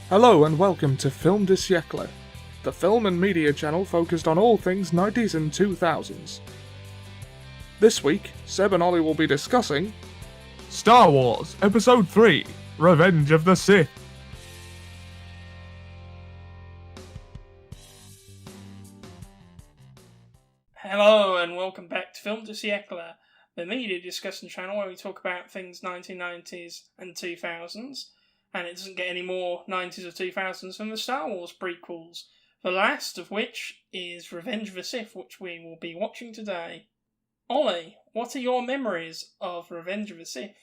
Hello and welcome to Film de Siecle, the film and media channel focused on all things 90s and 2000s. This week, Seb and Ollie will be discussing Star Wars Episode 3 Revenge of the Sith. Hello and welcome back to Film de Siecle, the media discussion channel where we talk about things 1990s and 2000s, and it doesn't get any more 90s or 2000s than the Star Wars prequels, the last of which is Revenge of the Sith, which we will be watching today. Ollie, what are your memories of Revenge of the Sith?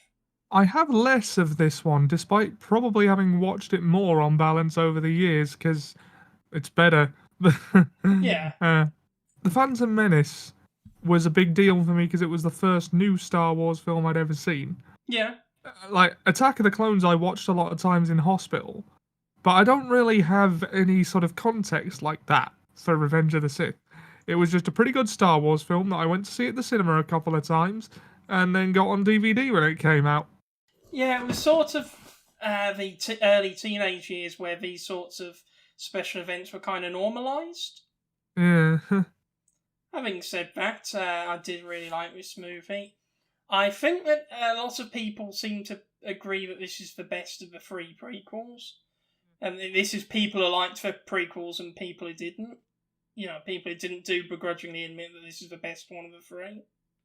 I have less of this one, despite probably having watched it more on balance over the years, because it's better. Yeah. The Phantom Menace was a big deal for me because it was the first new Star Wars film I'd ever seen. Yeah. Like, Attack of the Clones I watched a lot of times in hospital, but I don't really have any sort of context like that for Revenge of the Sith. It was just a pretty good Star Wars film that I went to see at the cinema a couple of times, and then got on DVD when it came out. Yeah, it was sort of the early teenage years where these sorts of special events were kind of normalised. Yeah. Having said that, I did really like this movie. I think that a lot of people seem to agree that this is the best of the three prequels. And this is people who liked the prequels and people who didn't. You know, people who didn't do begrudgingly admit that this is the best one of the three.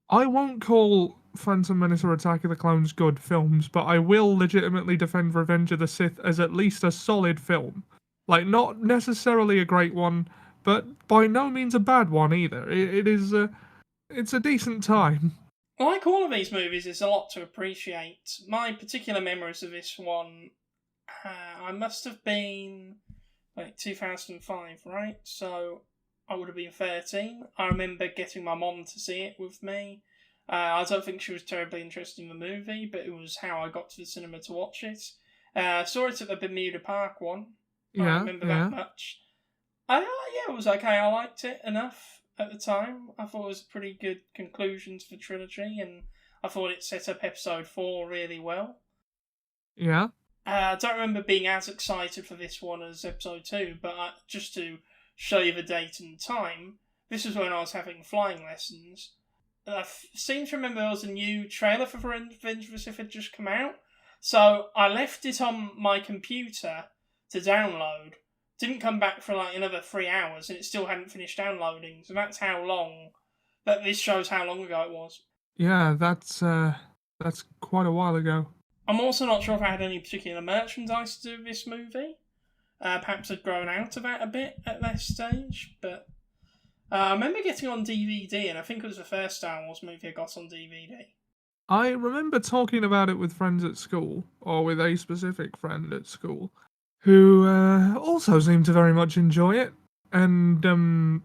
I won't call Phantom Menace or Attack of the Clones good films, but I will legitimately defend Revenge of the Sith as at least a solid film. Like, not necessarily a great one, but by no means a bad one either. It's a decent time. Like all of these movies, there's a lot to appreciate. My particular memories of this one, I must have been like 2005, right? So I would have been 13. I remember getting my mom to see it with me. I don't think she was terribly interested in the movie, but it was how I got to the cinema to watch it. I saw it at the Bermuda Park one. I remember that much. Yeah, it was okay. I liked it enough at the time. I thought it was a pretty good conclusion to the trilogy, and I thought it set up episode 4 really well. Yeah. I don't remember being as excited for this one as episode 2, but just to show you the date and time, this was when I was having flying lessons. I seem to remember there was a new trailer for Revenge of the Sith had just come out, so I left it on my computer to download. Didn't come back for like another 3 hours, and it still hadn't finished downloading. So that's how long. This shows how long ago it was. Yeah, that's quite a while ago. I'm also not sure if I had any particular merchandise to do with this movie. Perhaps I'd grown out of that a bit at that stage, but I remember getting on DVD, and I think it was the first Star Wars movie I got on DVD. I remember talking about it with friends at school, or with a specific friend at school, who also seemed to very much enjoy it. And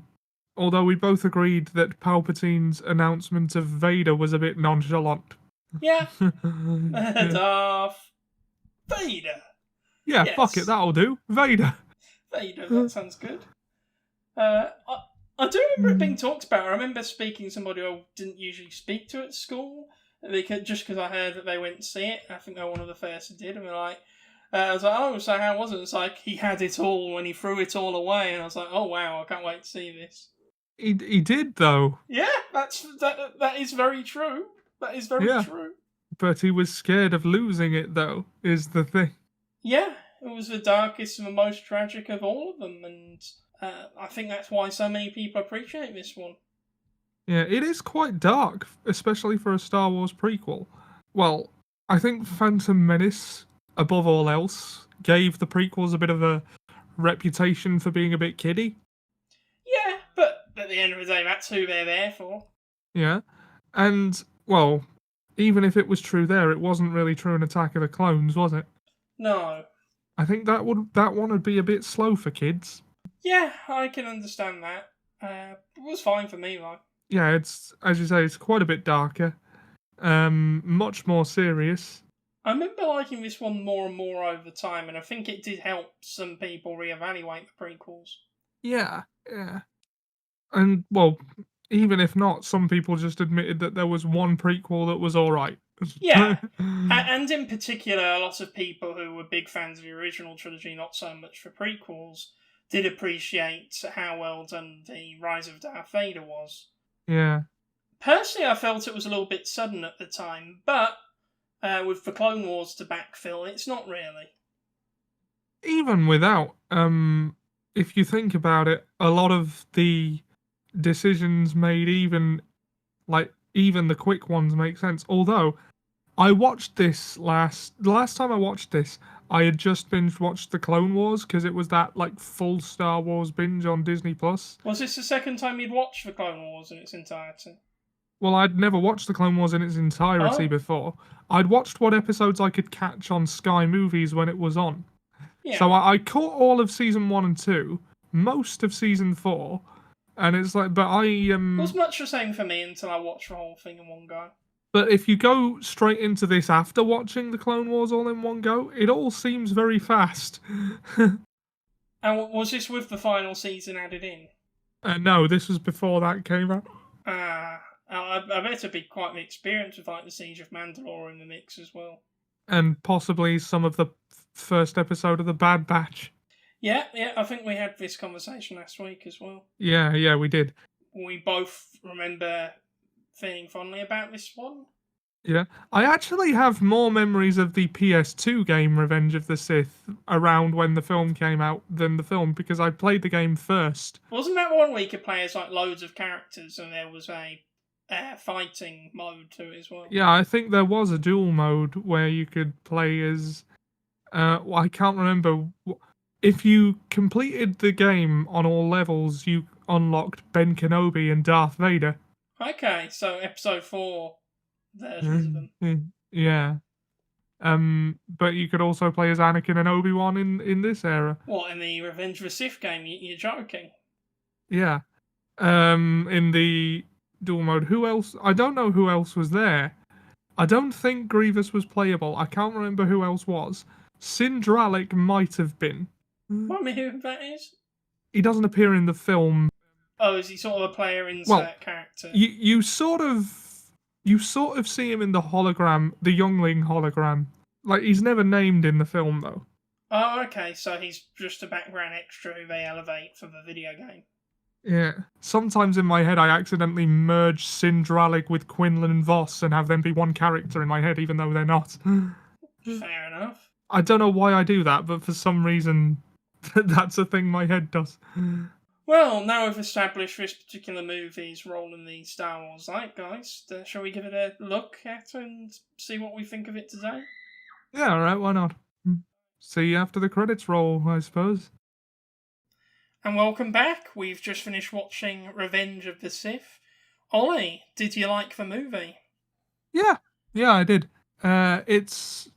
although we both agreed that Palpatine's announcement of Vader was a bit nonchalant. Yeah. Darth Vader. Yeah, Yes. fuck it, that'll do. Vader. Vader, that sounds good. I do remember it being talked about. I remember speaking to somebody who I didn't usually speak to at school, just because I heard that they went to see it. I think they were one of the first who did, and they're like, I was like, oh, so how was it? It's like, he had it all when he threw it all away, and I was like, oh wow, I can't wait to see this. He did, though. Yeah, that is very true. That is very true. But he was scared of losing it, though, is the thing. Yeah, it was the darkest and the most tragic of all of them, and I think that's why so many people appreciate this one. Yeah, it is quite dark, especially for a Star Wars prequel. Well, I think Phantom Menace, above all else, gave the prequels a bit of a reputation for being a bit kiddie. Yeah, but at the end of the day, that's who they're there for. Yeah, and, well, even if it was true there, it wasn't really true in Attack of the Clones, was it? No. I think that one would be a bit slow for kids. Yeah, I can understand that. It was fine for me, though. Yeah, it's, as you say, it's quite a bit darker. Much more serious. I remember liking this one more and more over time, and I think it did help some people reevaluate the prequels. Yeah. And, well, even if not, some people just admitted that there was one prequel that was alright. Yeah, and in particular, a lot of people who were big fans of the original trilogy, not so much for prequels, did appreciate how well done the Rise of Darth Vader was. Yeah. Personally, I felt it was a little bit sudden at the time, but with the Clone Wars to backfill, it's not really. Even without, if you think about it, a lot of the decisions made, even the quick ones, make sense. Although I watched this the last time I watched this, I had just binge watched the Clone Wars because it was that full Star Wars binge on Disney Plus. Was this the second time you'd watched the Clone Wars in its entirety? Well, I'd never watched the Clone Wars in its entirety before. I'd watched what episodes I could catch on Sky Movies when it was on. Yeah. So I caught all of season 1 and 2, most of season 4, and it's but It was much the same for me until I watched the whole thing in one go. But if you go straight into this after watching the Clone Wars all in one go, it all seems very fast. And was this with the final season added in? No, this was before that came out. I bet it'd be quite the experience with the Siege of Mandalore in the mix as well. And possibly some of the first episode of The Bad Batch. Yeah, I think we had this conversation last week as well. Yeah, we did. We both remember feeling fondly about this one. Yeah, I actually have more memories of the PS2 game Revenge of the Sith around when the film came out than the film, because I played the game first. Wasn't that one where you could play as loads of characters and there was a fighting mode to it as well? Yeah, I think there was a dual mode where you could play as... I can't remember. If you completed the game on all levels, you unlocked Ben Kenobi and Darth Vader. Okay, so episode 4 versions of them. Yeah. But you could also play as Anakin and Obi-Wan in this era. What, in the Revenge of the Sith game? You're joking? Yeah. In the dual mode. Who else? I don't know who else was there. I don't think Grievous was playable. I can't remember who else was. Sindralic might have been. Remind me who that is? He doesn't appear in the film. Oh, is he sort of a player insert character? You sort of see him in the hologram, the youngling hologram. He's never named in the film though. Oh, okay, so he's just a background extra who they elevate for the video game. Yeah. Sometimes in my head I accidentally merge Sindralic with Quinlan and Voss and have them be one character in my head, even though they're not. Fair enough. I don't know why I do that, but for some reason that's a thing my head does. Well, now we've established this particular movie's role in the Star Wars zeitgeist, shall we give it a look at and see what we think of it today? Yeah, alright, why not? See you after the credits roll, I suppose. And welcome back. We've just finished watching Revenge of the Sith. Ollie, did you like the movie? Yeah, I did. It's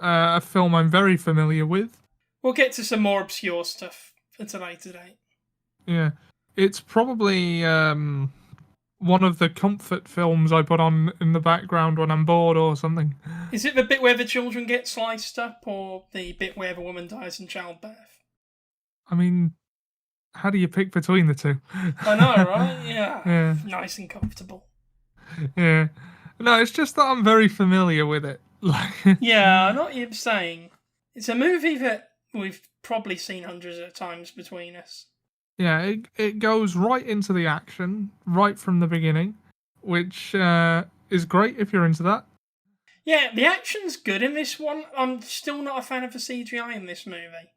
a film I'm very familiar with. We'll get to some more obscure stuff at a later date. Yeah, it's probably one of the comfort films I put on in the background when I'm bored or something. Is it the bit where the children get sliced up, or the bit where the woman dies in childbirth? I mean, how do you pick between the two? I know, right? Yeah. Nice and comfortable. Yeah. No, it's just that I'm very familiar with it. Yeah, I know what you're saying. It's a movie that we've probably seen hundreds of times between us. Yeah, it goes right into the action, right from the beginning, which is great if you're into that. Yeah, the action's good in this one. I'm still not a fan of the CGI in this movie.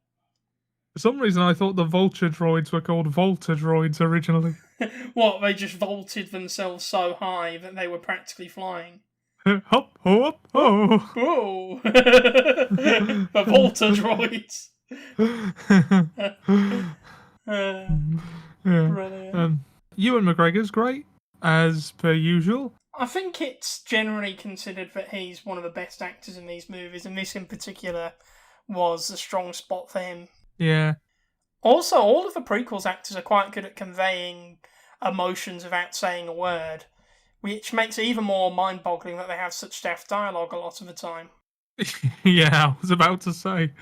For some reason, I thought the Vulture droids were called Volta droids originally. What, they just vaulted themselves so high that they were practically flying? Hop, hop, ho! Whoa! The Volta droids! Brilliant. Ewan McGregor's great, as per usual. I think it's generally considered that he's one of the best actors in these movies, and this in particular was a strong spot for him. Yeah. Also, all of the prequels actors are quite good at conveying emotions without saying a word, which makes it even more mind-boggling that they have such daft dialogue a lot of the time. Yeah, I was about to say.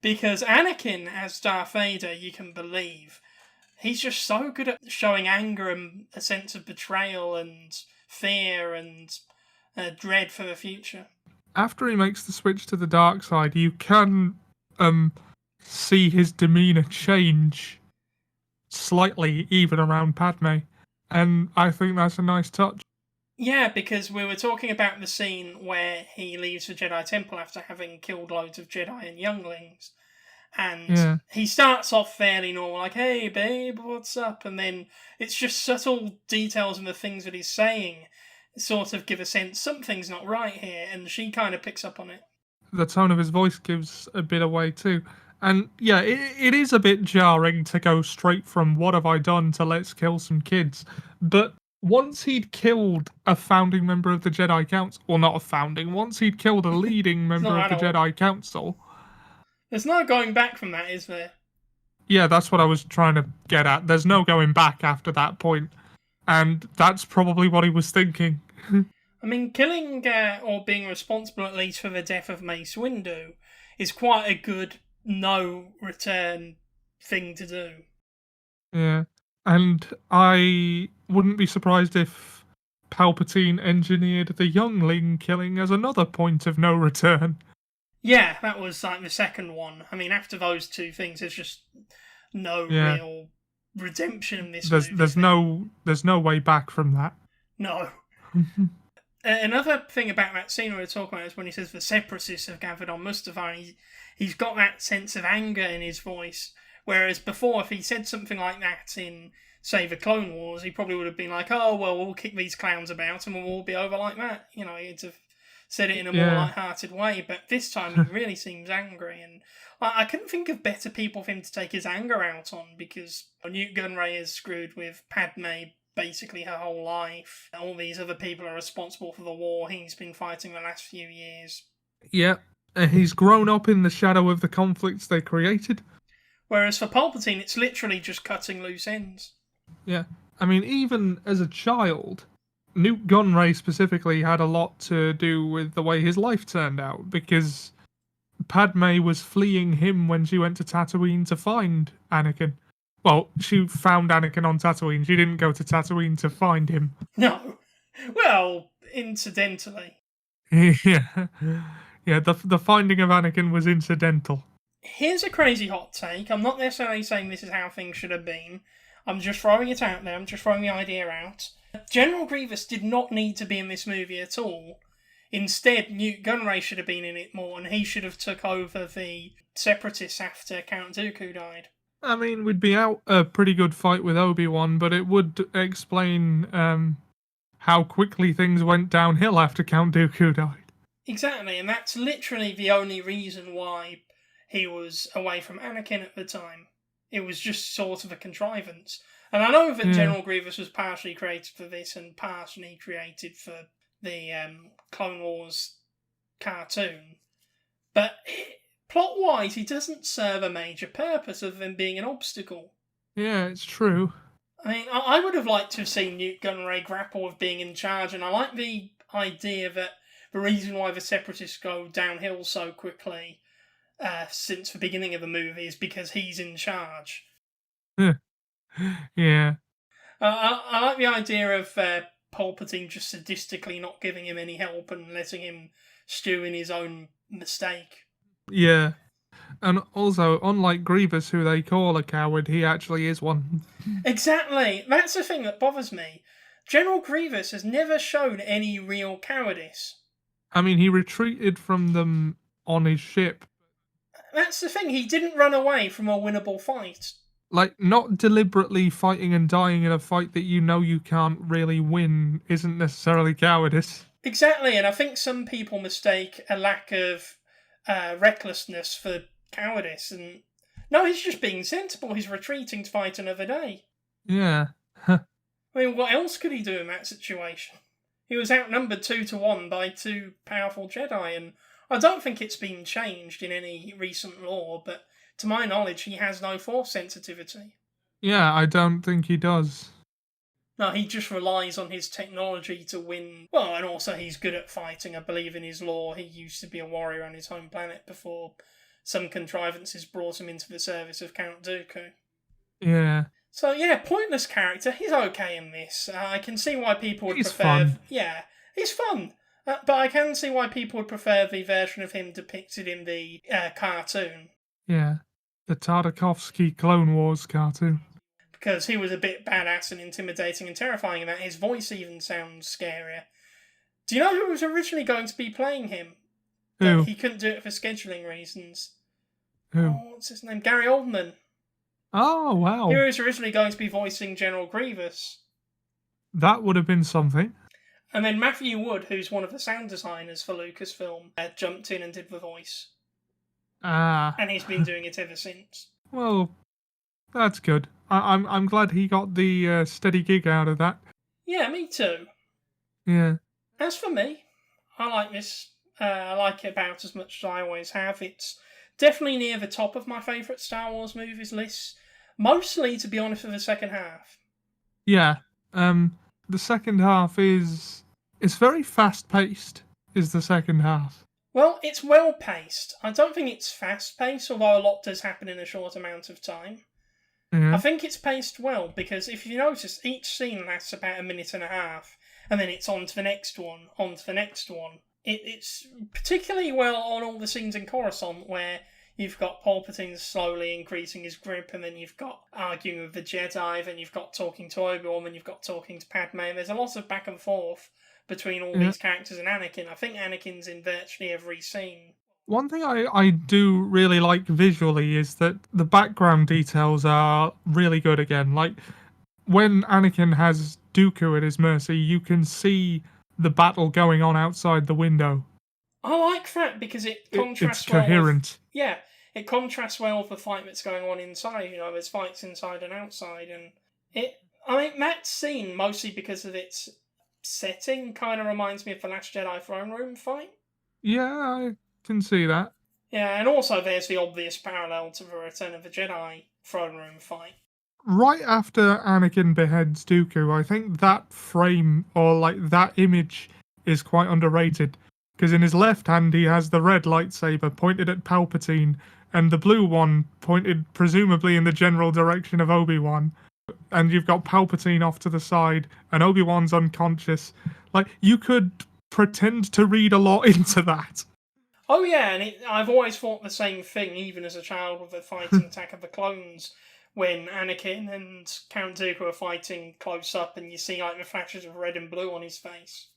Because Anakin as Darth Vader, you can believe. He's just so good at showing anger and a sense of betrayal and fear and dread for the future. After he makes the switch to the dark side, you can see his demeanor change slightly, even around Padme, and I think that's a nice touch. Yeah, because we were talking about the scene where he leaves the Jedi Temple after having killed loads of Jedi and younglings. And he starts off fairly normal, like, hey, babe, what's up? And then it's just subtle details in the things that he's saying sort of give a sense something's not right here, and she kind of picks up on it. The tone of his voice gives a bit away too. And yeah, it is a bit jarring to go straight from what have I done to let's kill some kids. But once he'd killed a founding member of the Jedi Council, well, not a founding, once he'd killed a leading member of the Jedi Council... There's no going back from that, is there? Yeah, that's what I was trying to get at. There's no going back after that point. And that's probably what he was thinking. I mean, killing or being responsible at least for the death of Mace Windu is quite a good no-return thing to do. Yeah, and I wouldn't be surprised if Palpatine engineered the youngling killing as another point of no return. Yeah, that was like the second one. I mean, after those two things, there's just no real redemption in this movie. There's no way back from that. No. Another thing about that scene we were talking about is when he says the separatists have gathered on Mustafar, and he's got that sense of anger in his voice. Whereas before, if he said something like that in, say, the Clone Wars, he probably would have been like, oh, well, we'll kick these clowns about and we'll all be over like that. You know, he'd have said it in a more light-hearted way. But this time, he really seems angry. And I couldn't think of better people for him to take his anger out on, because Newt Gunray is screwed with Padme basically her whole life. All these other people are responsible for the war he's been fighting the last few years. Yeah, he's grown up in the shadow of the conflicts they created. Whereas for Palpatine, it's literally just cutting loose ends. Yeah, I mean, even as a child, Newt Gunray specifically had a lot to do with the way his life turned out, because Padme was fleeing him when she went to Tatooine to find Anakin. Well, she found Anakin on Tatooine. She didn't go to Tatooine to find him. No. Well, incidentally. Yeah. Yeah, the finding of Anakin was incidental. Here's a crazy hot take. I'm not necessarily saying this is how things should have been. I'm just throwing it out there. I'm just throwing the idea out. General Grievous did not need to be in this movie at all. Instead, Newt Gunray should have been in it more, and he should have took over the Separatists after Count Dooku died. I mean, we'd be out a pretty good fight with Obi-Wan, but it would explain how quickly things went downhill after Count Dooku died. Exactly, and that's literally the only reason why he was away from Anakin at the time. It was just sort of a contrivance. And I know that General Grievous was partially created for this and partially created for the Clone Wars cartoon, but plot-wise, he doesn't serve a major purpose other than being an obstacle. Yeah, it's true. I mean, I would have liked to have seen Newt Gunray grapple with being in charge, and I like the idea that the reason why the Separatists go downhill so quickly since the beginning of the movie is because he's in charge. Yeah. I like the idea of Palpatine just sadistically not giving him any help and letting him stew in his own mistake. Yeah. And also, unlike Grievous, who they call a coward, he actually is one. Exactly. That's the thing that bothers me. General Grievous has never shown any real cowardice. I mean, he retreated from them on his ship. That's the thing. He didn't run away from a winnable fight. Like, not deliberately fighting and dying in a fight that you know you can't really win isn't necessarily cowardice. Exactly, and I think some people mistake a lack of recklessness for cowardice, and no, he's just being sensible. He's retreating to fight another day. Yeah. I mean, what else could he do in that situation? He was outnumbered 2-1 by two powerful Jedi, and I don't think it's been changed in any recent lore, but to my knowledge, he has no force sensitivity. Yeah, I don't think he does. No, he just relies on his technology to win. Well, and also he's good at fighting. I believe in his lore, he used to be a warrior on his home planet before some contrivances brought him into the service of Count Dooku. Yeah. So yeah, pointless character. He's okay in this. I can see why people would He's prefer. fun. Yeah, he's fun. But I can see why people would prefer the version of him depicted in the cartoon. Yeah. The Tartakovsky Clone Wars cartoon. Because he was a bit badass and intimidating and terrifying, and that his voice even sounds scarier. Do you know who was originally going to be playing him? But Who? he couldn't do it for scheduling reasons. Who? Oh, what's his name? Gary Oldman. Oh, wow. He was originally going to be voicing General Grievous. That would have been something. And then Matthew Wood, who's one of the sound designers for Lucasfilm, jumped in and did the voice. Ah. And he's been doing it ever since. Well, that's good. I'm glad he got the steady gig out of that. Yeah, me too. Yeah. As for me, I like this. I like it about as much as I always have. It's definitely near the top of my favourite Star Wars movies list. Mostly, to be honest, for the second half. Yeah. The second half is... It's very fast-paced, is the second half. Well, it's well paced. I don't think it's fast paced, although a lot does happen in a short amount of time. Yeah. I think it's paced well because if you notice, each scene lasts about a minute and a half, and then it's on to the next one, on to the next one. It's particularly well on all the scenes in Coruscant where you've got Palpatine slowly increasing his grip, and then you've got arguing with the Jedi, then you've got talking to Obi-Wan, then you've got talking to Padme, and there's a lot of back and forth between all these characters and Anakin. I think Anakin's in virtually every scene. One thing I do really like visually is that the background details are really good again. Like, when Anakin has Dooku at his mercy, you can see the battle going on outside the window. I like that because it contrasts It's coherent. Well with, it contrasts well with the fight that's going on inside. You know, there's fights inside and outside, and that scene, mostly because of its setting, kind of reminds me of the Last Jedi throne room fight. Yeah, I can see that. Yeah, and also there's the obvious parallel to the Return of the Jedi throne room fight. Right after Anakin beheads Dooku, I think that frame, or like that image, is quite underrated. Because in his left hand he has the red lightsaber pointed at Palpatine, and the blue one pointed presumably in the general direction of Obi-Wan. And you've got Palpatine off to the side, and Obi-Wan's unconscious. Like, you could pretend to read a lot into that. Oh yeah, and I've always thought the same thing, even as a child, with the fighting Attack of the Clones, when Anakin and Count Dooku are fighting close up, and you see like the flashes of red and blue on his face.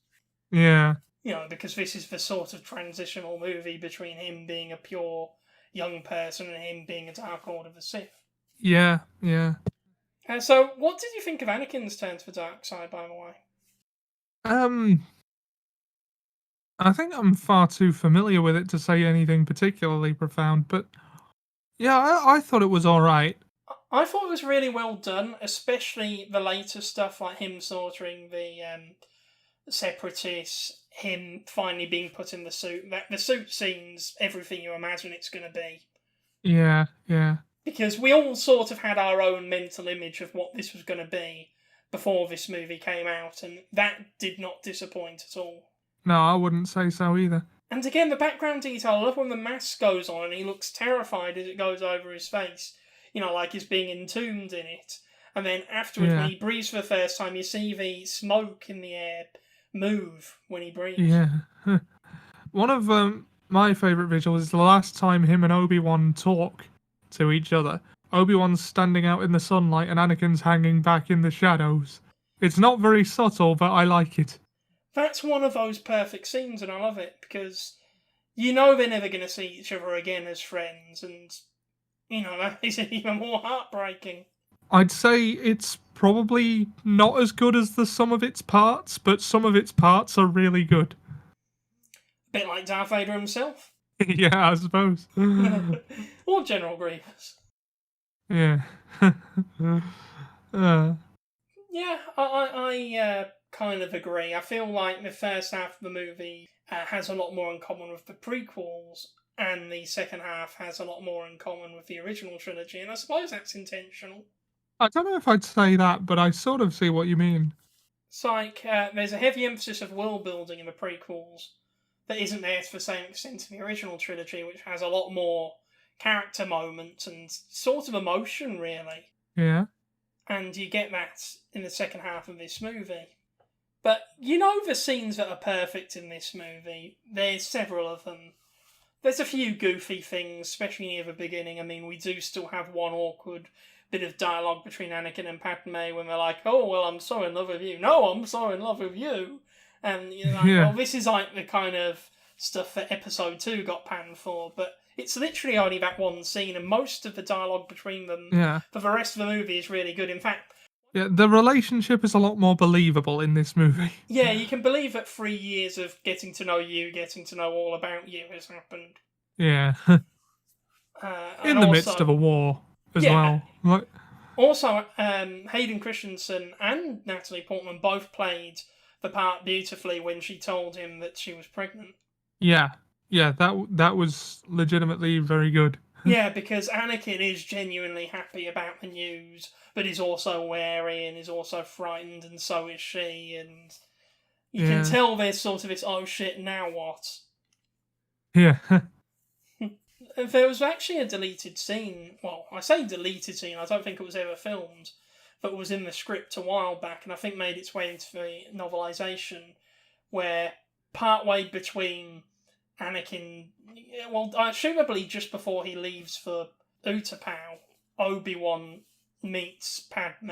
Yeah. You know, because this is the sort of transitional movie between him being a pure young person and him being a Dark Lord of the Sith. Yeah, yeah. So, what did you think of Anakin's turn to the dark side, by the way? I think I'm far too familiar with it to say anything particularly profound, but yeah, I thought it was alright. I thought it was really well done, especially the later stuff, like him slaughtering the separatists, him finally being put in the suit. The suit scene's everything you imagine it's going to be. Yeah, yeah. Because we all sort of had our own mental image of what this was going to be before this movie came out, and that did not disappoint at all. No, I wouldn't say so either. And again, the background detail, I love when the mask goes on and he looks terrified as it goes over his face. You know, like he's being entombed in it. And then afterwards, when he breathes for the first time, you see the smoke in the air move when he breathes. Yeah. One of my favourite visuals is the last time him and Obi-Wan talk to each other. Obi-Wan's standing out in the sunlight and Anakin's hanging back in the shadows. It's not very subtle, but I like it. That's one of those perfect scenes, and I love it, because you know they're never going to see each other again as friends, and, you know, that makes it even more heartbreaking. I'd say it's probably not as good as the sum of its parts, but some of its parts are really good. A bit like Darth Vader himself. Yeah, I suppose. Or General Grievous. Yeah. Yeah, I kind of agree. I feel like the first half of the movie has a lot more in common with the prequels, and the second half has a lot more in common with the original trilogy, and I suppose that's intentional. I don't know if I'd say that, but I sort of see what you mean. It's like there's a heavy emphasis of world building in the prequels that isn't there to the same extent in the original trilogy, which has a lot more character moments and sort of emotion, really. Yeah. And you get that in the second half of this movie. But you know the scenes that are perfect in this movie. There's several of them. There's a few goofy things, especially near the beginning. I mean, we do still have one awkward bit of dialogue between Anakin and Padme when they're like, "Oh, well, I'm so in love with you." "No, I'm so in love with you." And you're like, Yeah. well, this is like the kind of stuff that Episode 2 got panned for. But it's literally only that one scene, and most of the dialogue between them for the rest of the movie is really good. In fact, Yeah, the relationship is a lot more believable in this movie. yeah, you can believe that 3 years of getting to know you, getting to know all about you has happened. Yeah. In the midst of a war as well. Like, also, Hayden Christensen and Natalie Portman both played the part beautifully when she told him that she was pregnant. yeah, that was legitimately very good. Yeah, because Anakin is genuinely happy about the news, but is also wary and is also frightened, and so is she, and you can tell there's sort of this, oh shit, now what? Yeah. There was actually a deleted scene, well, I say deleted scene, I don't think it was ever filmed, but was in the script a while back, and I think made its way into the novelisation, where partway between Anakin, well, assumably just before he leaves for Utapau, Obi-Wan meets Padme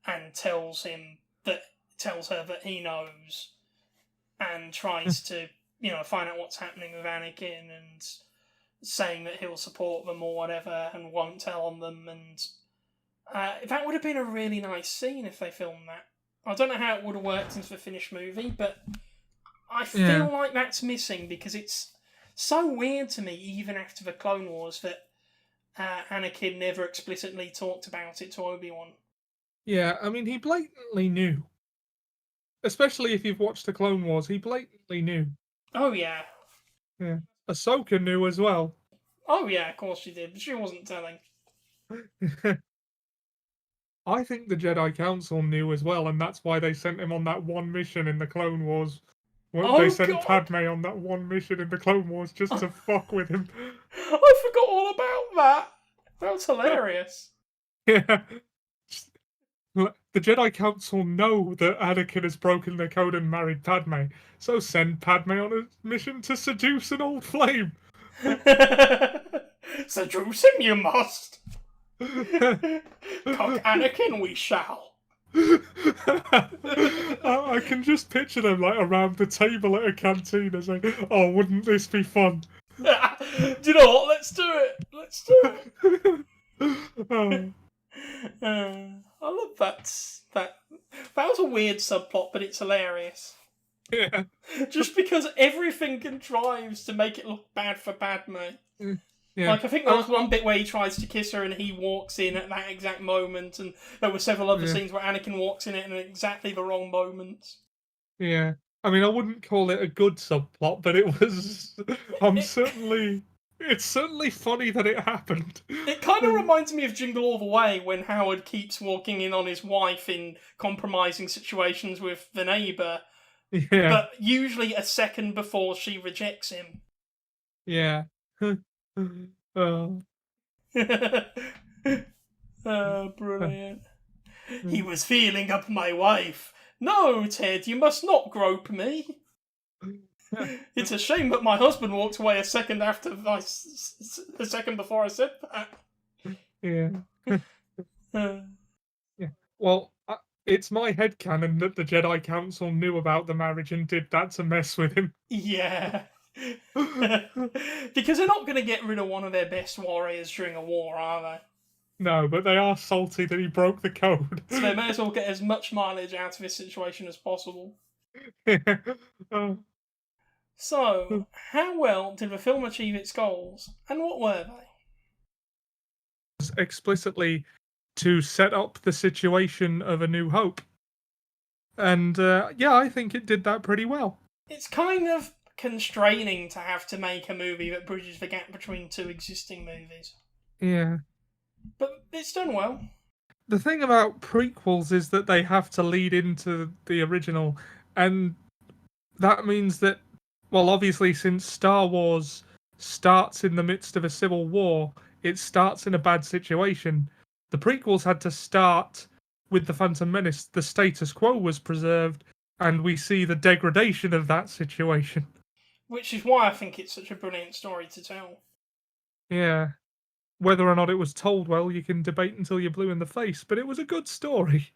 and tells her that he knows, and tries to, find out what's happening with Anakin, and saying that he'll support them or whatever, and won't tell on them, and that would have been a really nice scene if they filmed that. I don't know how it would have worked into the finished movie, but I feel like that's missing, because it's so weird to me, even after the Clone Wars, that Anakin never explicitly talked about it to Obi-Wan. Yeah, I mean, he blatantly knew. Especially if you've watched the Clone Wars, he blatantly knew. Oh, yeah. Yeah. Ahsoka knew as well. Oh, yeah, of course she did, but she wasn't telling. I think the Jedi Council knew as well, and that's why they sent him on that one mission in the Clone Wars. They sent Padme on that one mission in the Clone Wars just to fuck with him. I forgot all about that. That was hilarious. Yeah. The Jedi Council know that Anakin has broken their code and married Padme, so send Padme on a mission to seduce an old flame. Seduce him, you must. Cock Anakin we shall. I can just picture them like around the table at a cantina saying, "Oh, wouldn't this be fun?" Do you know what? Let's do it. Let's do it. I love that. That was a weird subplot, but it's hilarious. Yeah. Just because everything contrives to make it look bad for Padme. Yeah. Like, I think there was one bit where he tries to kiss her and he walks in at that exact moment, and there were several other scenes where Anakin walks in at exactly the wrong moment. Yeah. I mean, I wouldn't call it a good subplot, but it was... It's certainly funny that it happened. It kind of reminds me of Jingle All the Way, when Howard keeps walking in on his wife in compromising situations with the neighbour, but usually a second before she rejects him. Yeah. Brilliant. He was feeling up my wife. No, Ted, you must not grope me. It's a shame that my husband walked away a second before I said that. Yeah. Yeah. Well, it's my headcanon that the Jedi Council knew about the marriage and did that to mess with him. Yeah. Because they're not going to get rid of one of their best warriors during a war, are they? No, but they are salty that he broke the code. So they may as well get as much mileage out of this situation as possible. So, how well did the film achieve its goals, and what were they? Explicitly to set up the situation of A New Hope. And, I think it did that pretty well. It's kind of constraining to have to make a movie that bridges the gap between two existing movies. Yeah. But it's done well. The thing about prequels is that they have to lead into the original, and that means that, well, obviously, since Star Wars starts in the midst of a civil war, it starts in a bad situation. The prequels had to start with The Phantom Menace. The status quo was preserved, and we see the degradation of that situation. Which is why I think it's such a brilliant story to tell. Yeah. Whether or not it was told well, you can debate until you're blue in the face, but it was a good story.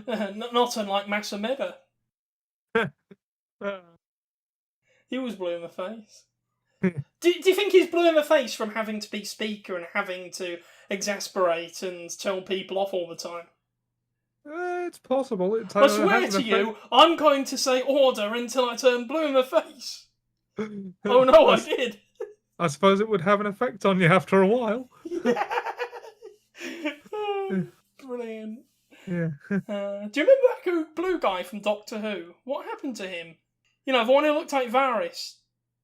Not unlike Masameda. He was blue in the face. Do you think he's blue in the face from having to be speaker and having to exasperate and tell people off all the time? It's possible. I swear to you, I'm going to say order until I turn blue in the face. Oh no, I did. I suppose it would have an effect on you after a while. Yeah. Oh, brilliant. Yeah. Do you remember that blue guy from Doctor Who? What happened to him? You know, the one who looked like Varys.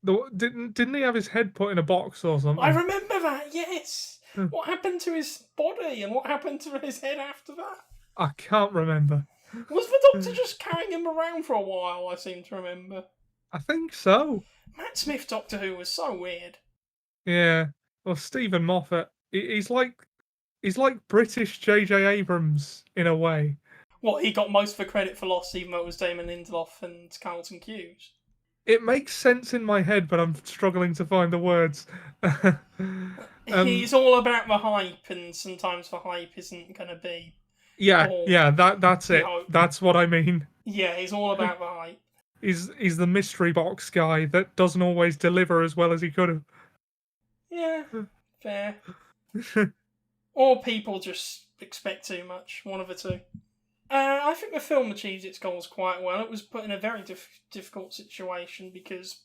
Didn't he have his head put in a box or something? I remember that, yes. What happened to his body and what happened to his head after that? I can't remember. Was the Doctor just carrying him around for a while, I seem to remember? I think so. Matt Smith Doctor Who was so weird. Yeah. Well, Stephen Moffat, he's like British J.J. Abrams in a way. What, he got most of the credit for Lost, even though it was Damon Lindelof and Carlton Cuse? It makes sense in my head, but I'm struggling to find the words. He's all about the hype, and sometimes the hype isn't going to be... That's it. That's what I mean. Yeah, he's all about the hype. He's the mystery box guy that doesn't always deliver as well as he could have. Yeah, fair. Or people just expect too much, one of the two. I think the film achieved its goals quite well. It was put in a very difficult situation because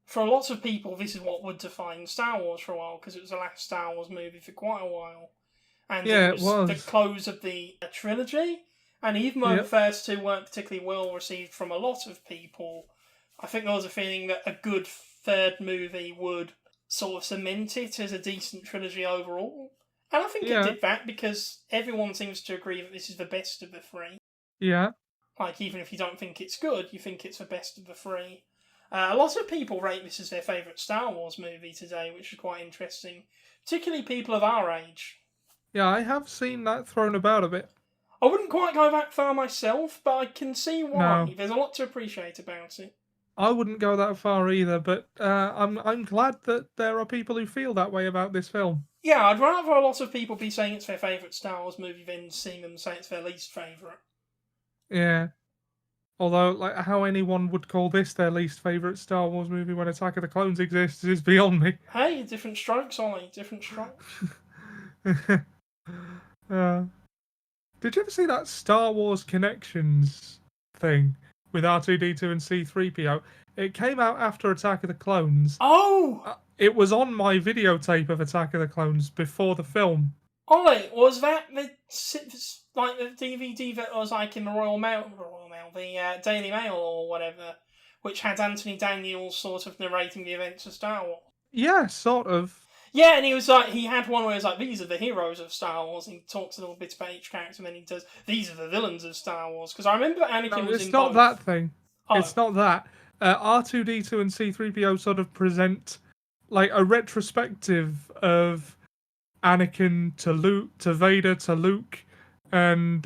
for lots of people this is what would define Star Wars for a while, because it was the last Star Wars movie for quite a while. And it was the close of the trilogy. And even though the first two weren't particularly well received from a lot of people, I think there was a feeling that a good third movie would sort of cement it as a decent trilogy overall. And I think it did that because everyone seems to agree that this is the best of the three. Yeah. Like, even if you don't think it's good, you think it's the best of the three. A lot of people rate this as their favourite Star Wars movie today, which is quite interesting. Particularly people of our age. Yeah, I have seen that thrown about a bit. I wouldn't quite go that far myself, but I can see why. No. There's a lot to appreciate about it. I wouldn't go that far either, but I'm glad that there are people who feel that way about this film. Yeah, I'd rather a lot of people be saying it's their favourite Star Wars movie than seeing them say it's their least favourite. Yeah. Although, like, how anyone would call this their least favourite Star Wars movie when Attack of the Clones exists is beyond me. Hey, different strokes, Ollie. Different strokes. Did you ever see that Star Wars Connections thing with R2-D2 and C-3PO? It came out after Attack of the Clones. Oh! It was on my videotape of Attack of the Clones before the film. Ollie, was that the DVD that was like in the Royal Mail, the Daily Mail or whatever, which had Anthony Daniels sort of narrating the events of Star Wars? Yeah, sort of. Yeah, and he had one where he was like, these are the heroes of Star Wars, and he talks a little bit about each character, and then he does, these are the villains of Star Wars. Because I remember that Anakin was in it's not both. That thing. Oh. It's not that. R2-D2 and C-3PO sort of present like a retrospective of Anakin to Luke, to Vader, to Luke, and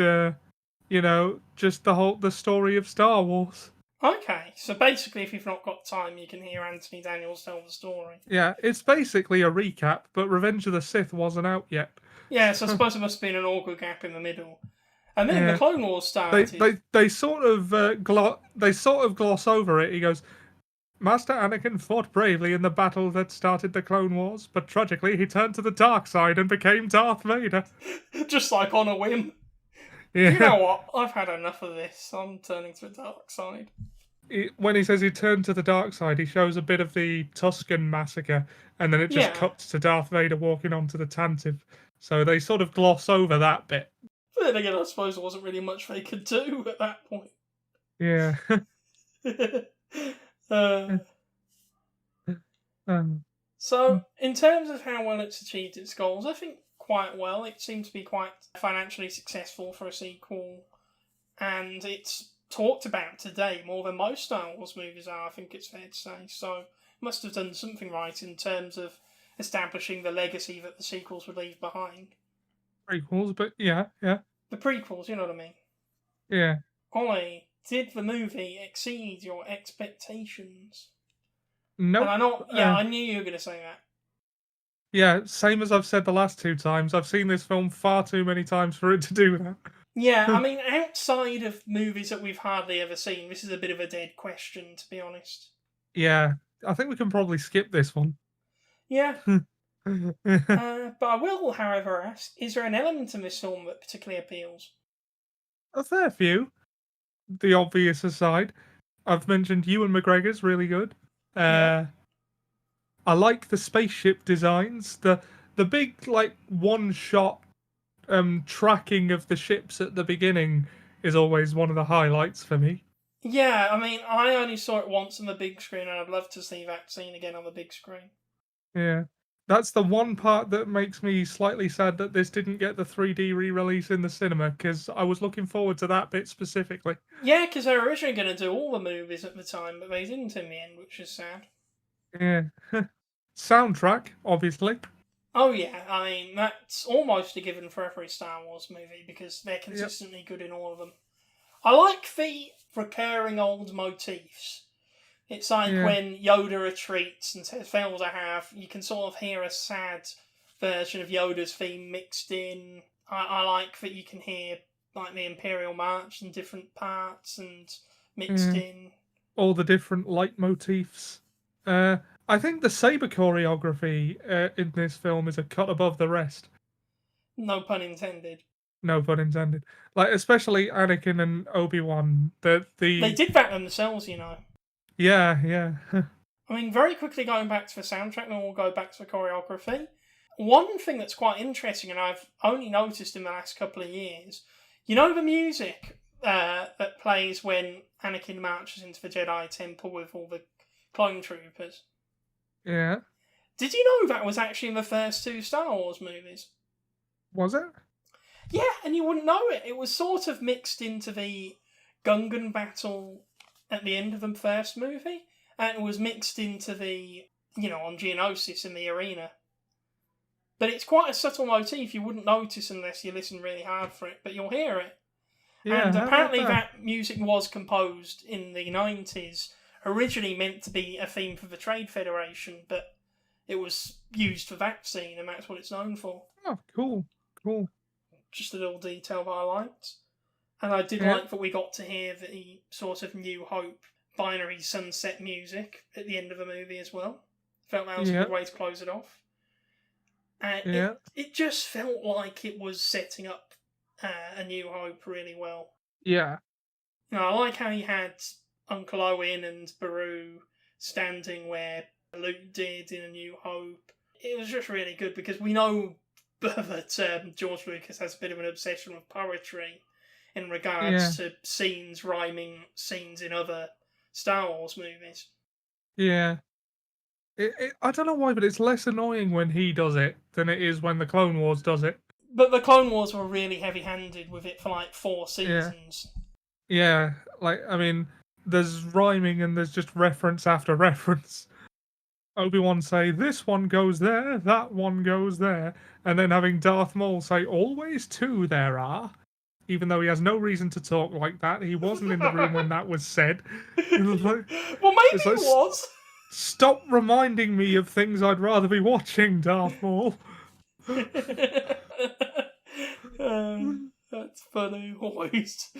just the story of Star Wars. Okay, so basically, if you've not got time, you can hear Anthony Daniels tell the story. Yeah, it's basically a recap, but Revenge of the Sith wasn't out yet. Yeah, so I suppose there must have been an awkward gap in the middle. And then the Clone Wars started. They sort of gloss over it. He goes, Master Anakin fought bravely in the battle that started the Clone Wars, but tragically he turned to the dark side and became Darth Vader. Just like on a whim. Yeah. You know what? I've had enough of this. I'm turning to the dark side. When he says he turned to the dark side, he shows a bit of the Tusken massacre, and then it just cuts to Darth Vader walking onto the Tantive. So they sort of gloss over that bit. But then again, I suppose there wasn't really much they could do at that point. Yeah. So, in terms of how well it's achieved its goals, I think quite well. It seemed to be quite financially successful for a sequel, and it's talked about today more than most Star Wars movies are, I think it's fair to say. So, it must have done something right in terms of establishing the legacy that the sequels would leave behind. prequels, but yeah. The prequels, you know what I mean? Yeah. Ollie, did the movie exceed your expectations? And Nope. I knew you were going to say that. Yeah, same as I've said the last two times. I've seen this film far too many times for it to do that. Yeah, I mean, outside of movies that we've hardly ever seen, this is a bit of a dead question, to be honest. Yeah, I think we can probably skip this one. Yeah. But I will, however, ask, is there an element in this film that particularly appeals? A fair few. The obvious aside. I've mentioned Ewan McGregor's really good. Yeah. I like the spaceship designs. The big like one shot tracking of the ships at the beginning is always one of the highlights for me. Yeah, I mean, I only saw it once on the big screen, and I'd love to see that scene again on the big screen. Yeah. That's the one part that makes me slightly sad that this didn't get the 3D re-release in the cinema, because I was looking forward to that bit specifically. Yeah, because they were originally going to do all the movies at the time, but they didn't in the end, which is sad. Yeah. Soundtrack, obviously. Oh yeah, I mean, that's almost a given for every Star Wars movie, because they're consistently good in all of them. I like the recurring old motifs. It's like when Yoda retreats and fails to have, you can sort of hear a sad version of Yoda's theme mixed in. I like that you can hear like the Imperial March in different parts and mixed in. All the different leitmotifs. I think the saber choreography in this film is a cut above the rest. No pun intended. No pun intended. Like especially Anakin and Obi-Wan. They did that themselves, you know. Yeah. I mean, very quickly going back to the soundtrack, then we'll go back to the choreography. One thing that's quite interesting, and I've only noticed in the last couple of years, you know the music that plays when Anakin marches into the Jedi Temple with all the clone troopers? Yeah. Did you know that was actually in the first two Star Wars movies? Was it? Yeah, and you wouldn't know it. It was sort of mixed into the Gungan battle at the end of the first movie, and it was mixed into the, on Geonosis in the arena. But it's quite a subtle motif. You wouldn't notice unless you listen really hard for it, but you'll hear it. Yeah, and apparently that music was composed in the 90s, originally meant to be a theme for the Trade Federation, but it was used for that scene, and that's what it's known for. Oh, cool. Just a little detail that I liked. And I did like that we got to hear the sort of New Hope binary sunset music at the end of the movie as well. Felt that was a good way to close it off. And it just felt like it was setting up A New Hope really well. Yeah. I like how you had Uncle Owen and Beru standing where Luke did in A New Hope. It was just really good because we know that George Lucas has a bit of an obsession with poetry in regards to scenes rhyming scenes in other Star Wars movies. Yeah. I don't know why, but it's less annoying when he does it than it is when the Clone Wars does it. But the Clone Wars were really heavy-handed with it for like 4 seasons. Yeah, like, I mean, there's rhyming and there's just reference after reference. Obi-Wan say, this one goes there, that one goes there, and then having Darth Maul say, always two there are, even though he has no reason to talk like that. He wasn't in the room when that was said. Well, maybe he was. Stop reminding me of things I'd rather be watching, Darth Maul. That's funny, always.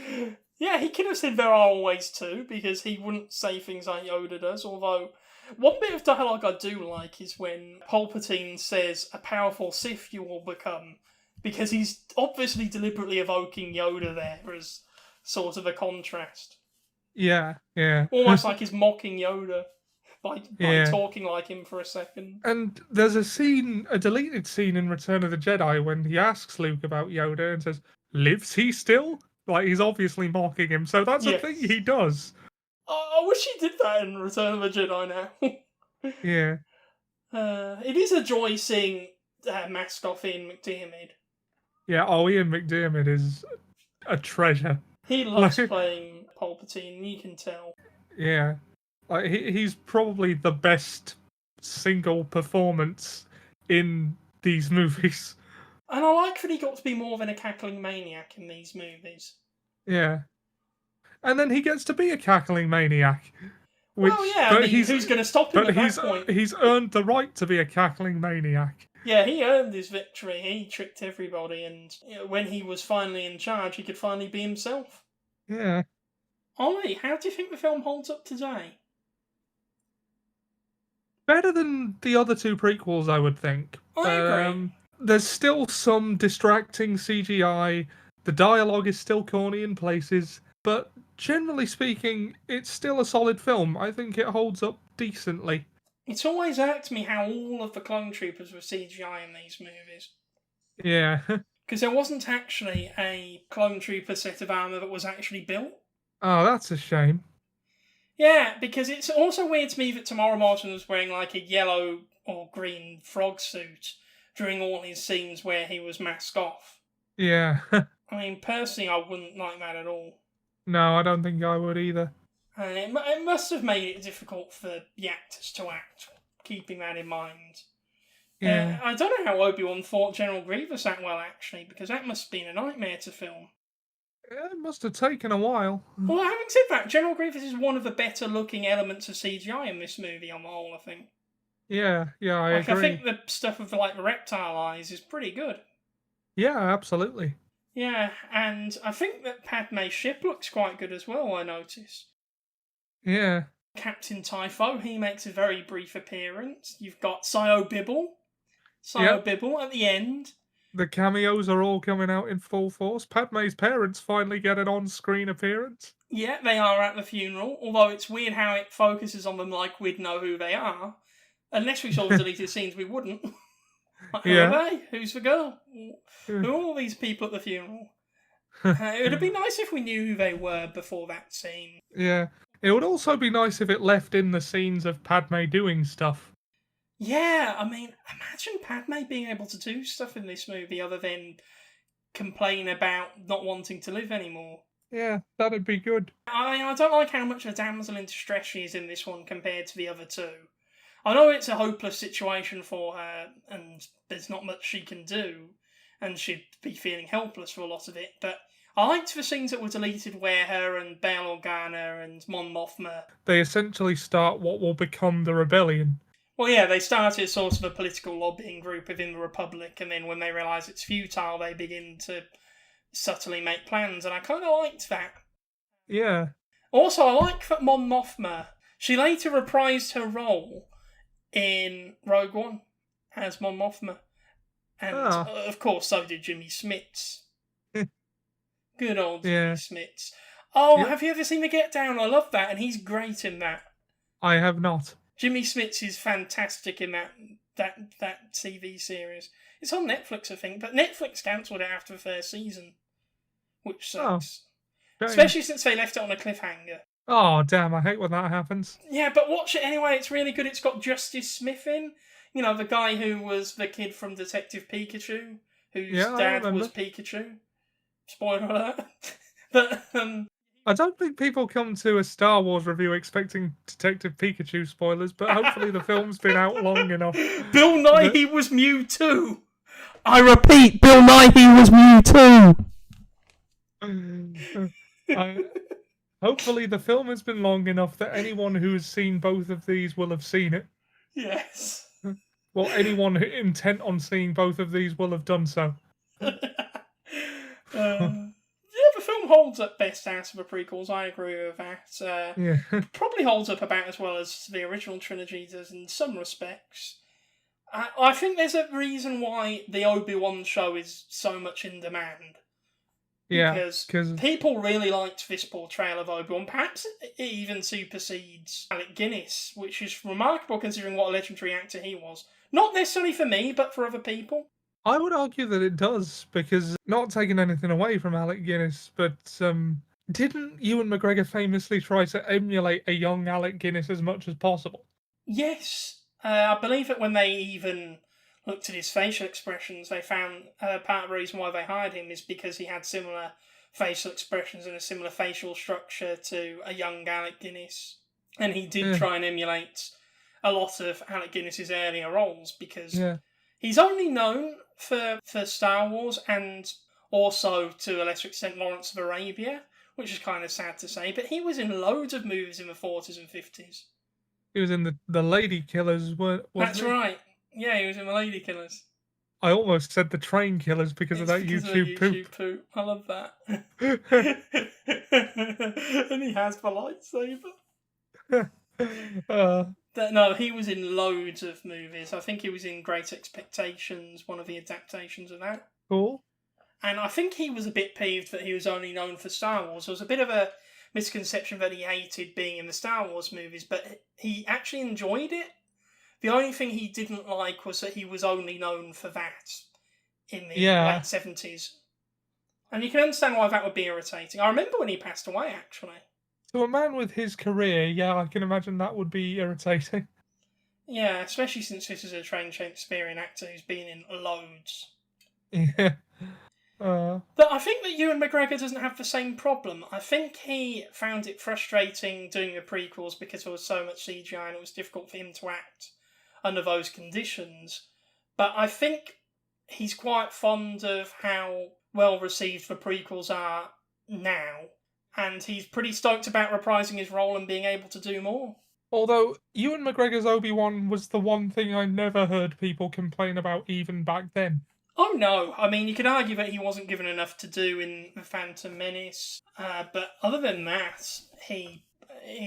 Yeah, he could have said there are always two, because he wouldn't say things like Yoda does, although one bit of dialogue I do like is when Palpatine says, a powerful Sith you will become, because he's obviously deliberately evoking Yoda there as sort of a contrast. Yeah. Almost like he's mocking Yoda by talking like him for a second. And there's a deleted scene in Return of the Jedi when he asks Luke about Yoda and says, lives he still? Like, he's obviously mocking him, so that's a thing he does. I wish he did that in Return of the Jedi now. Yeah. It is a joy seeing Mascoff Ian McDiarmid. Yeah, Ian McDiarmid is a treasure. He loves playing Palpatine, you can tell. Yeah. Like, he's probably the best single performance in these movies. And I like that he got to be more than a cackling maniac in these movies. Yeah. And then he gets to be a cackling maniac. Well, yeah, I mean, who's going to stop him at that point? He's earned the right to be a cackling maniac. Yeah, he earned his victory. He tricked everybody, and when he was finally in charge, he could finally be himself. Yeah. Ollie, how do you think the film holds up today? Better than the other two prequels, I would think. I agree. There's still some distracting CGI. The dialogue is still corny in places, but generally speaking, it's still a solid film. I think it holds up decently. It's always irked me how all of the clone troopers were CGI in these movies. Yeah. Because there wasn't actually a clone trooper set of armour that was actually built. Oh, that's a shame. Yeah, because it's also weird to me that Tamara Morton was wearing like a yellow or green frog suit during all his scenes where he was masked off. Yeah. I mean, personally, I wouldn't like that at all. No, I don't think I would either. And it must have made it difficult for the actors to act, keeping that in mind. Yeah. I don't know how Obi-Wan fought General Grievous that well, actually, because that must have been a nightmare to film. It must have taken a while. Well, having said that, General Grievous is one of the better-looking elements of CGI in this movie, on the whole, I think. Yeah, I agree. I think the stuff with the reptile eyes is pretty good. Yeah, absolutely. Yeah, and I think that Padme's ship looks quite good as well, I noticed. Yeah. Captain Typho, he makes a very brief appearance. You've got Sio Bibble at the end. The cameos are all coming out in full force. Padme's parents finally get an on-screen appearance. Yeah, they are at the funeral, although it's weird how it focuses on them like we'd know who they are. Unless we saw the deleted scenes, we wouldn't. Who are they? Who's the girl? Who are all these people at the funeral? It would be nice if we knew who they were before that scene. Yeah. It would also be nice if it left in the scenes of Padme doing stuff. Yeah, I mean, imagine Padme being able to do stuff in this movie other than complain about not wanting to live anymore. Yeah, that'd be good. I don't like how much of a damsel in distress she is in this one compared to the other two. I know it's a hopeless situation for her, and there's not much she can do, and she'd be feeling helpless for a lot of it, but I liked the scenes that were deleted where her and Bail Organa and Mon Mothma... They essentially start what will become the rebellion. Well, yeah, they started sort of a political lobbying group within the Republic, and then when they realise it's futile, they begin to subtly make plans, and I kind of liked that. Yeah. Also, I like that Mon Mothma, she later reprised her role in Rogue One as Mon Mothma. And, of course, so did Jimmy Smits. Good old Jimmy Smits. Oh, have you ever seen The Get Down? I love that, and he's great in that. I have not. Jimmy Smits is fantastic in that TV series. It's on Netflix, I think, but Netflix cancelled it after the first season, which sucks. Especially since they left it on a cliffhanger. Oh, damn, I hate when that happens. Yeah, but watch it anyway, it's really good. It's got Justice Smith in. You know, the guy who was the kid from Detective Pikachu, whose dad was Pikachu. Spoiler alert. But, I don't think people come to a Star Wars review expecting Detective Pikachu spoilers, but hopefully the film's been out long enough. Bill Nighy was Mewtwo! I repeat, Bill Nighy was Mewtwo! Hopefully the film has been long enough that anyone who's seen both of these will have seen it. Yes. Well, anyone intent on seeing both of these will have done so. The film holds up best out of the prequels, I agree with that. Probably holds up about as well as the original trilogy does in some respects. I think there's a reason why the Obi-Wan show is so much in demand. Yeah, because people really liked this portrayal of Obi-Wan. Perhaps it even supersedes Alec Guinness, which is remarkable considering what a legendary actor he was. Not necessarily for me, but for other people. I would argue that it does, because not taking anything away from Alec Guinness, but didn't Ewan McGregor famously try to emulate a young Alec Guinness as much as possible? Yes. I believe that when they even looked at his facial expressions, they found part of the reason why they hired him is because he had similar facial expressions and a similar facial structure to a young Alec Guinness. And he did try and emulate a lot of Alec Guinness's earlier roles, because he's only known for Star Wars, and also to a lesser extent Lawrence of Arabia, which is kind of sad to say. But he was in loads of movies in the 40s and 50s. He was in the Lady Killers, wasn't That's he? right. Yeah, he was in the Lady Killers. I almost said the Train Killers because of that YouTube poop. I love that. And he has the lightsaber. No, he was in loads of movies. I think he was in Great Expectations, one of the adaptations of that. Cool. And I think he was a bit peeved that he was only known for Star Wars. There was a bit of a misconception that he hated being in the Star Wars movies, but he actually enjoyed it. The only thing he didn't like was that he was only known for that in the late 70s. And you can understand why that would be irritating. I remember when he passed away, actually. To a man with his career, yeah, I can imagine that would be irritating. Yeah, especially since this is a trained Shakespearean actor who's been in loads. Yeah. But I think that Ewan McGregor doesn't have the same problem. I think he found it frustrating doing the prequels because there was so much CGI and it was difficult for him to act under those conditions. But I think he's quite fond of how well received the prequels are now. And he's pretty stoked about reprising his role and being able to do more. Although, Ewan McGregor's Obi-Wan was the one thing I never heard people complain about even back then. Oh no, I mean, you could argue that he wasn't given enough to do in The Phantom Menace. But other than that, he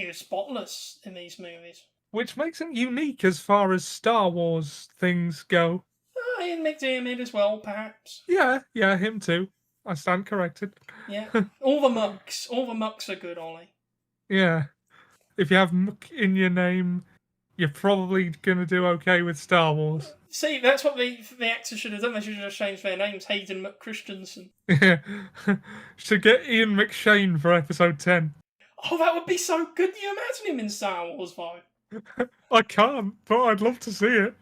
was spotless in these movies. Which makes him unique as far as Star Wars things go. Ian McDiarmid as well, perhaps. Yeah, him too. I stand corrected. Yeah, all the mucks are good, Ollie. Yeah, if you have muck in your name, you're probably gonna do okay with Star Wars. See, that's what the actors should have done. They should have just changed their names. Hayden McChristensen. Yeah, should get Ian McShane for episode 10. Oh, that would be so good. Can you imagine him in Star Wars, though? I can't, but I'd love to see it.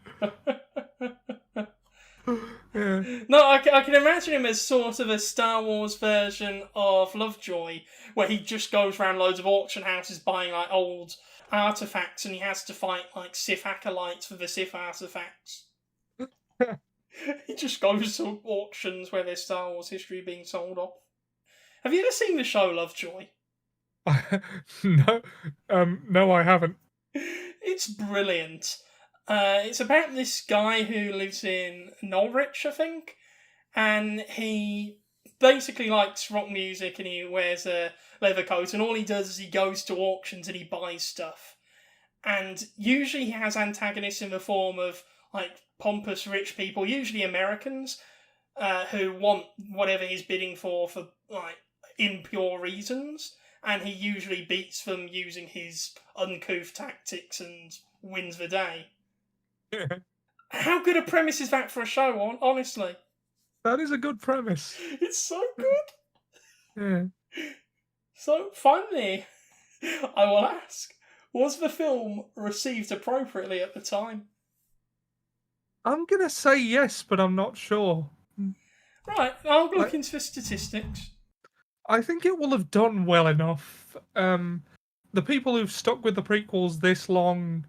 Yeah. No, I can imagine him as sort of a Star Wars version of Lovejoy, where he just goes around loads of auction houses buying like old artifacts, and he has to fight like Sith acolytes for the Sith artifacts. He just goes to auctions where there's Star Wars history being sold off. Have you ever seen the show Lovejoy? No, no, I haven't. It's brilliant. It's about this guy who lives in Norwich, I think, and he basically likes rock music and he wears a leather coat, and all he does is he goes to auctions and he buys stuff. And usually he has antagonists in the form of like pompous rich people, usually Americans, who want whatever he's bidding for like impure reasons, and he usually beats them using his uncouth tactics and wins the day. How good a premise is that for a show, honestly? That is a good premise. It's so good. Yeah. So, finally, I will ask, was the film received appropriately at the time? I'm going to say yes, but I'm not sure. Right, I'll look into the statistics. I think it will have done well enough. The people who've stuck with the prequels this long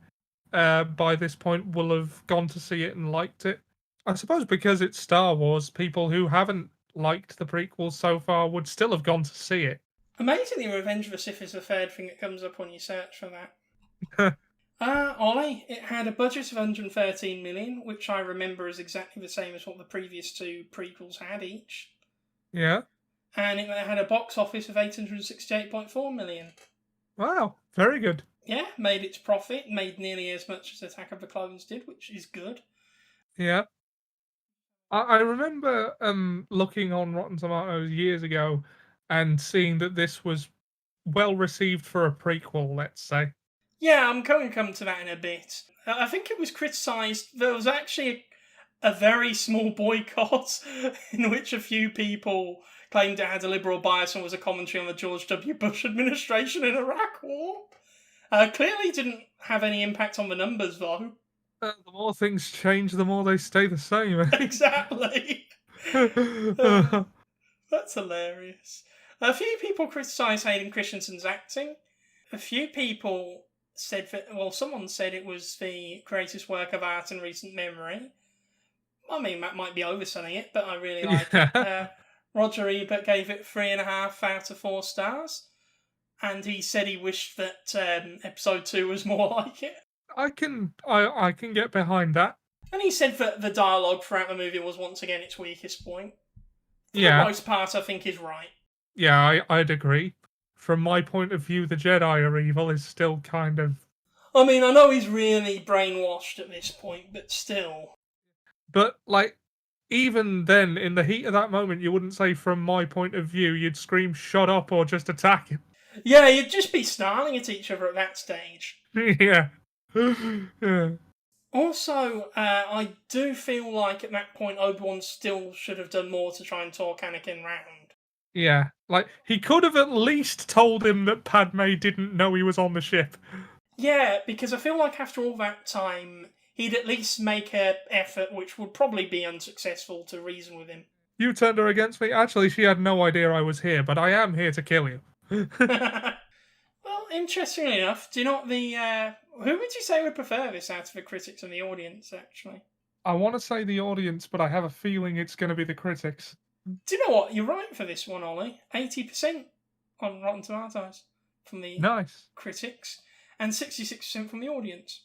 by this point will have gone to see it and liked it. I suppose because it's Star Wars, people who haven't liked the prequels so far would still have gone to see it. Amazingly, Revenge of the Sith is the third thing that comes up when you search for that. Ollie, it had a budget of 113 million, which I remember is exactly the same as what the previous two prequels had each. Yeah. And it had a box office of 868.4 million. Wow, very good. Yeah, made its profit, made nearly as much as Attack of the Clones did, which is good. Yeah. I remember looking on Rotten Tomatoes years ago and seeing that this was well received for a prequel, let's say. Yeah, I'm going to come to that in a bit. I think it was criticised. There was actually a very small boycott in which a few people claimed it had a liberal bias and was a commentary on the George W. Bush administration in Iraq War. Clearly didn't have any impact on the numbers, though. The more things change, the more they stay the same. Exactly. That's hilarious. A few people criticised Hayden Christensen's acting. A few people said that, well, someone said it was the greatest work of art in recent memory. I mean, that might be overselling it, but I really like it. Roger Ebert gave it 3.5 out of 4 stars, and he said he wished that episode 2 was more like it. I can get behind that. And he said that the dialogue throughout the movie was once again its weakest point. For Yeah. the most part, I think is right. Yeah, I'd agree. From my point of view, the Jedi are evil is still kind of... I mean, I know he's really brainwashed at this point, but still. But, like, even then, in the heat of that moment, you wouldn't say, from my point of view, you'd scream, shut up, or just attack him. Yeah, you'd just be snarling at each other at that stage. Yeah. Yeah. Also, I do feel like at that point, Obi-Wan still should have done more to try and talk Anakin round. Yeah. Like, he could have at least told him that Padme didn't know he was on the ship. Yeah, because I feel like after all that time, he'd at least make an effort, which would probably be unsuccessful, to reason with him. You turned her against me? Actually, she had no idea I was here, but I am here to kill you. Well, interestingly enough, do you know what the... who would you say would prefer this out of the critics and the audience, actually? I want to say the audience, but I have a feeling it's going to be the critics. Do you know what? You're right for this one, Ollie. 80% on Rotten Tomatoes from the critics, and 66% from the audience.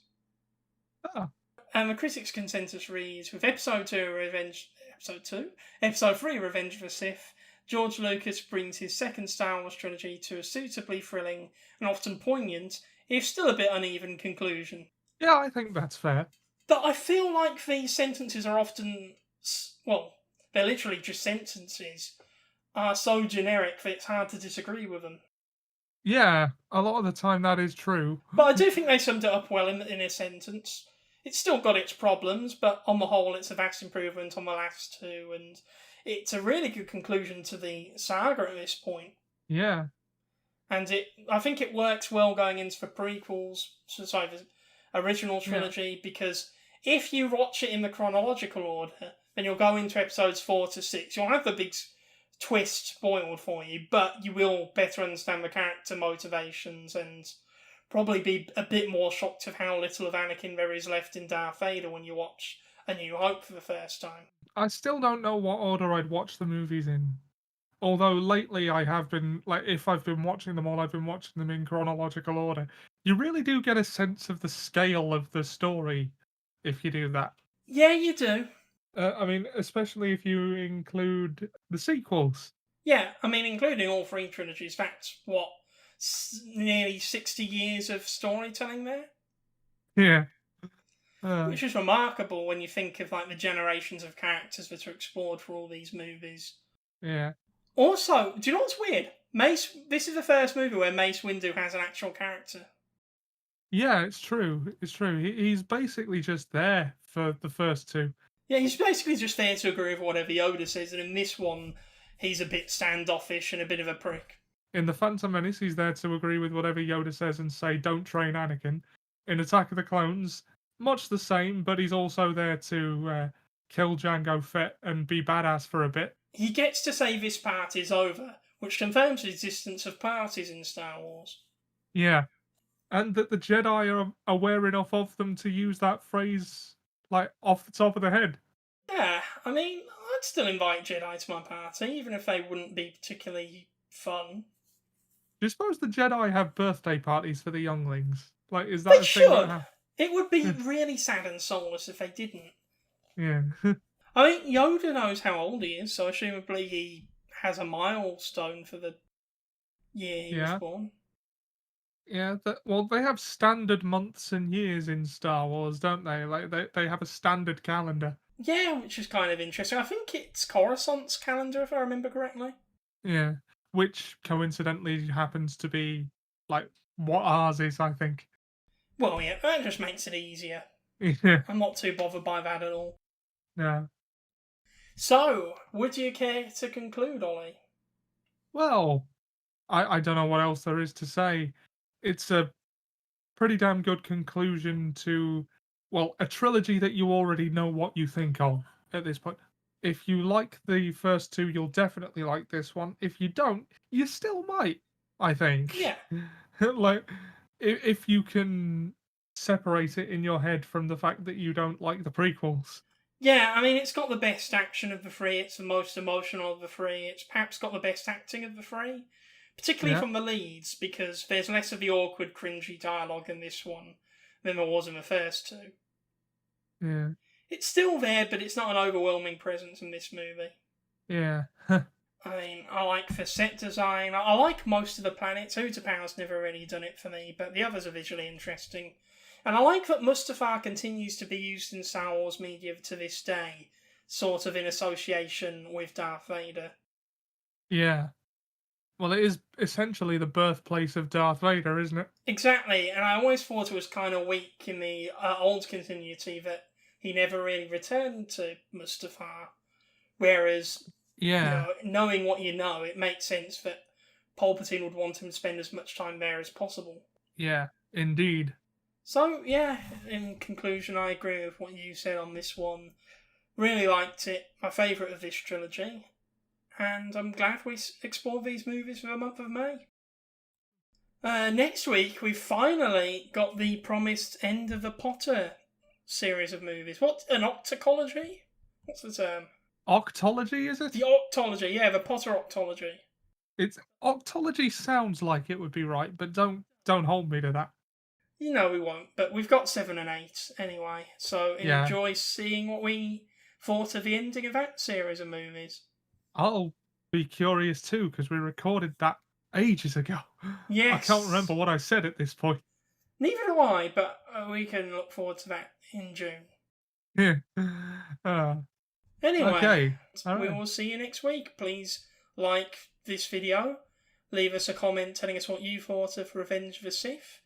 Ah. And the critics' consensus reads, with Episode 3, Revenge of the Sith, George Lucas brings his second Star Wars trilogy to a suitably thrilling and often poignant, if still a bit uneven, conclusion. Yeah, I think that's fair. But I feel like these sentences are often, well, they're literally just sentences, are so generic that it's hard to disagree with them. Yeah, a lot of the time that is true. But I do think they summed it up well in a sentence. It's still got its problems, but on the whole, it's a vast improvement on the last two, and it's a really good conclusion to the saga at this point. Yeah. And I think it works well going into the prequels, the original trilogy, because if you watch it in the chronological order, then you'll go into episodes 4 to 6. You'll have the big twist spoiled for you, but you will better understand the character motivations and probably be a bit more shocked of how little of Anakin there is left in Darth Vader when you watch A New Hope for the first time. I still don't know what order I'd watch the movies in. Although lately I have been, like, if I've been watching them all, I've been watching them in chronological order. You really do get a sense of the scale of the story if you do that. Yeah, you do. I mean, especially if you include the sequels. Yeah, I mean, including all three trilogies, that's what, nearly 60 years of storytelling there? Yeah. Which is remarkable when you think of like the generations of characters that are explored for all these movies. Yeah. Also, do you know what's weird? This is the first movie where Mace Windu has an actual character. Yeah, it's true. It's true. He's basically just there for the first two. Yeah, he's basically just there to agree with whatever Yoda says, and in this one, he's a bit standoffish and a bit of a prick. In The Phantom Menace, he's there to agree with whatever Yoda says and say, don't train Anakin. In Attack of the Clones, much the same, but he's also there to kill Jango Fett and be badass for a bit. He gets to say this part is over, which confirms the existence of parties in Star Wars. Yeah. And that the Jedi are aware enough of them to use that phrase, like, off the top of the head. Yeah, I mean, I'd still invite Jedi to my party, even if they wouldn't be particularly fun. Do you suppose the Jedi have birthday parties for the younglings? Like, is that They a thing should! that It would be really sad and soulless if they didn't. Yeah. I mean, Yoda knows how old he is, so assumably he has a milestone for the year he was born. Yeah, well, they have standard months and years in Star Wars, don't they? Like, they have a standard calendar. Yeah, which is kind of interesting. I think it's Coruscant's calendar, if I remember correctly. Yeah, which coincidentally happens to be, like, what ours is, I think. Well, yeah, that just makes it easier. Yeah. I'm not too bothered by that at all. Yeah. So, would you care to conclude, Ollie? Well, I don't know what else there is to say. It's a pretty damn good conclusion to, well, a trilogy that you already know what you think of at this point. If you like the first two, you'll definitely like this one. If you don't, you still might, I think. Yeah. Like, if you can separate it in your head from the fact that you don't like the prequels. Yeah, I mean, it's got the best action of the three. It's the most emotional of the three. It's perhaps got the best acting of the three, particularly Yeah. from the leads, because there's less of the awkward, cringy dialogue in this one than there was in the first two. Yeah. It's still there, but it's not an overwhelming presence in this movie. Yeah. I mean, I like the set design. I like most of the planets. Utapau's never really done it for me, but the others are visually interesting. And I like that Mustafar continues to be used in Star Wars media to this day, sort of in association with Darth Vader. Yeah. Well, it is essentially the birthplace of Darth Vader, isn't it? Exactly, and I always thought it was kind of weak in the old continuity that he never really returned to Mustafar. Whereas, Yeah. knowing what you know, it makes sense that Palpatine would want him to spend as much time there as possible. Yeah, indeed. So, yeah, in conclusion, I agree with what you said on this one. Really liked it. My favourite of this trilogy. And I'm glad we explored these movies for the month of May. Next week, we've finally got the promised end of the Potter series of movies. What? An octology? What's the term? Octology, is it? The octology, yeah, the Potter octology. It's octology sounds like it would be right, but don't hold me to that. You know we won't, but we've got 7 and 8 anyway, so Yeah. enjoy seeing what we thought of the ending of that series of movies. I'll be curious too, because we recorded that ages ago. Yes. I can't remember what I said at this point. Neither do I, but we can look forward to that in June. Yeah. Anyway, Okay. We will see you next week. Please like this video, leave us a comment telling us what you thought of Revenge of the Sith,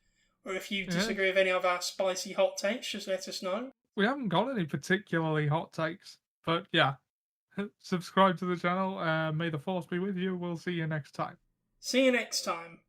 or if you disagree with any of our spicy hot takes, just let us know. We haven't got any particularly hot takes, but yeah. Subscribe to the channel. May the Force be with you. We'll see you next time. See you next time.